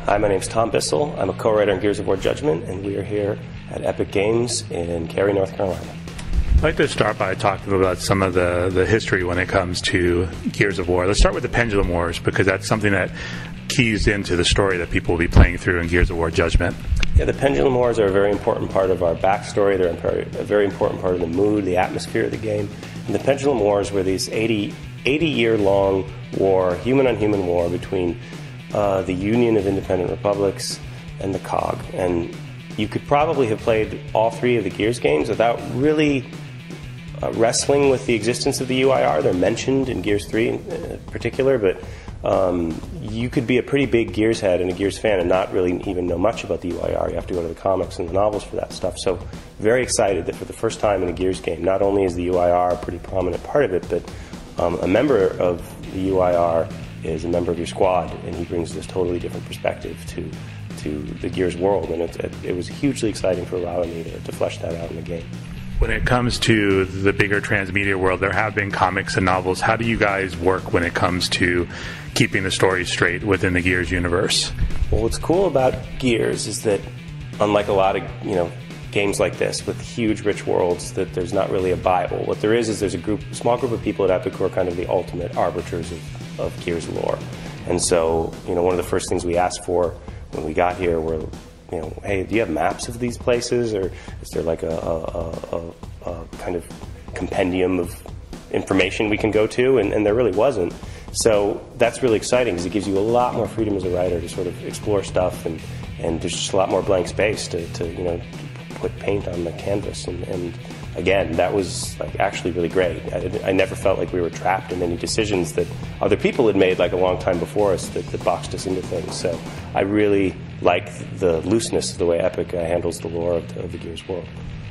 Hi, my name's Tom Bissell. I'm a co-writer on Gears of War Judgment, and we are here at Epic Games in Cary, North Carolina. I'd like to start by talking about some of the history when it comes to Gears of War. Let's start with the Pendulum Wars, because that's something that keys into the story that people will be playing through in Gears of War Judgment. Yeah, the Pendulum Wars are a very important part of our backstory. They're a very important part of the mood, the atmosphere of the game. And the Pendulum Wars were these 80-year-long war, human-on-human war between the Union of Independent Republics and the COG. And you could probably have played all three of the Gears games without really wrestling with the existence of the UIR. They're mentioned in Gears 3 in particular, but you could be a pretty big Gears head and a Gears fan and not really even know much about the UIR. You have to go to the comics and the novels for that stuff. So very excited that for the first time in a Gears game, not only is the UIR a pretty prominent part of it, but a member of the UIR is a member of your squad, and he brings this totally different perspective to the Gears world, and it was hugely exciting for Rob and me to flesh that out in the game. When it comes to the bigger transmedia world, there have been comics and novels. How do you guys work when it comes to keeping the story straight within the Gears universe? Well, what's cool about Gears is that, unlike a lot of games like this with huge, rich worlds, that there's not really a Bible. What there is there's a small group of people at Epic who are kind of the ultimate arbiters of Gears lore. And so, one of the first things we asked for when we got here were, hey, do you have maps of these places, or is there like a kind of compendium of information we can go to? And there really wasn't. So that's really exciting because it gives you a lot more freedom as a writer to sort of explore stuff, and there's just a lot more blank space to put paint on the canvas. And again, that was actually really great. I never felt like we were trapped in any decisions that other people had made a long time before us that boxed us into things. So I really like the looseness of the way Epic handles the lore of the Gears world.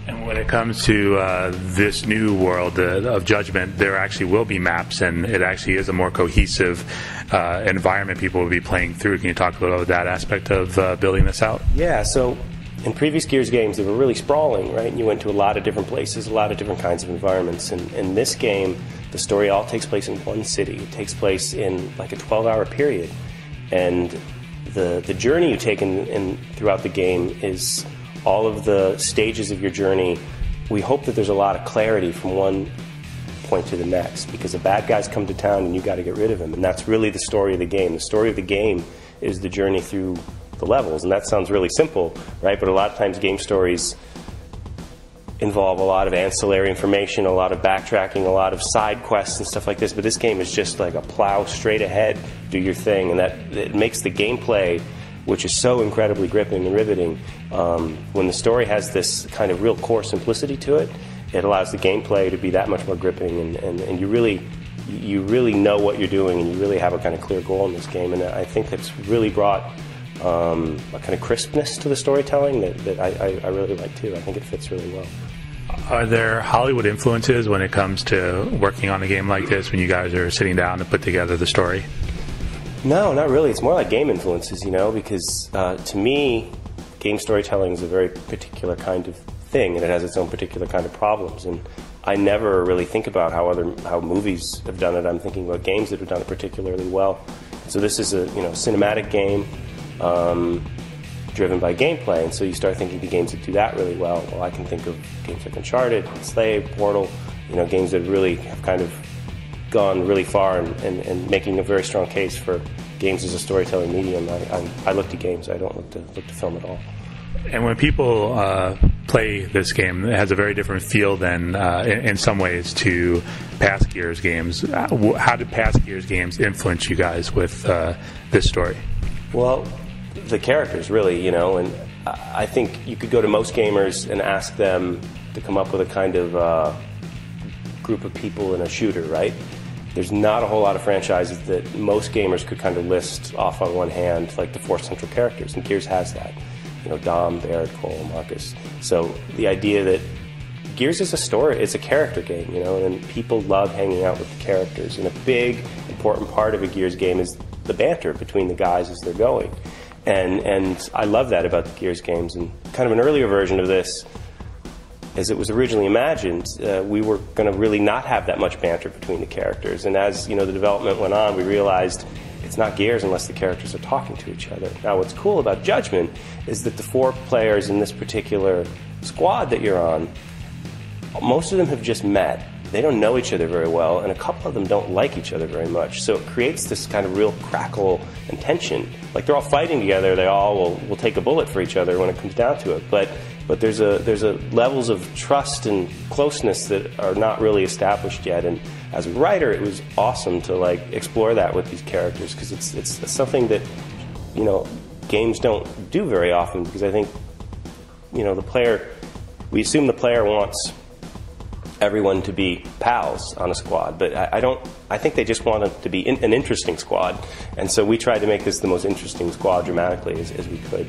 And when it comes to this new world of Judgment, there actually will be maps, and it actually is a more cohesive environment people will be playing through. Can you talk a little about that aspect of building this out? Yeah, so in previous Gears games, they were really sprawling, right? And you went to a lot of different places, a lot of different kinds of environments. And in this game, the story all takes place in one city. It takes place in a 12-hour period. And the journey you take in throughout the game is all of the stages of your journey. We hope that there's a lot of clarity from one point to the next, because the bad guys come to town and you got to get rid of them. And that's really the story of the game. The story of the game is the journey through the levels, and that sounds really simple, right? But a lot of times game stories involve a lot of ancillary information, a lot of backtracking, a lot of side quests and stuff like this. But this game is just like a plow straight ahead, do your thing, and that it makes the gameplay, which is so incredibly gripping and riveting. When the story has this kind of real core simplicity to it, it allows the gameplay to be that much more gripping, and you really know what you're doing, and you really have a kind of clear goal in this game. And I think that's really brought a kind of crispness to the storytelling that I really like too. I think it fits really well. Are there Hollywood influences when it comes to working on a game like this, when you guys are sitting down to put together the story? No, not really. It's more like game influences, because to me, game storytelling is a very particular kind of thing, and it has its own particular kind of problems. And I never really think about how movies have done it. I'm thinking about games that have done it particularly well. So this is a cinematic game driven by gameplay, and so you start thinking the games that do that really well. Well, I can think of games like Uncharted, Slave, Portal, games that really have kind of gone really far and making a very strong case for games as a storytelling medium. I look to games. I don't look to film at all. And when people play this game, it has a very different feel than, in some ways, to past Gears games. How did past Gears games influence you guys with this story? Well, the characters, really, and I think you could go to most gamers and ask them to come up with a kind of group of people in a shooter, right? There's not a whole lot of franchises that most gamers could kind of list off on one hand, like the four central characters, and Gears has that. Dom, Barrett, Cole, Marcus. So the idea that Gears is a story, it's a character game, and people love hanging out with the characters. And a big, important part of a Gears game is the banter between the guys as they're going. And I love that about the Gears games. And kind of an earlier version of this, as it was originally imagined, we were going to really not have that much banter between the characters. And as the development went on, we realized it's not Gears unless the characters are talking to each other. Now, what's cool about Judgment is that the 4 players in this particular squad that you're on, most of them have just met. They don't know each other very well, and a couple of them don't like each other very much. So it creates this kind of real crackle and tension. Like, they're all fighting together, they all will take a bullet for each other when it comes down to it. But there's a levels of trust and closeness that are not really established yet. And as a writer, it was awesome to like explore that with these characters, because it's something that, you know, games don't do very often. Because I think, you know, we assume the player wants everyone to be pals on a squad, but I think they just want it to be an interesting squad, and so we tried to make this the most interesting squad dramatically as we could.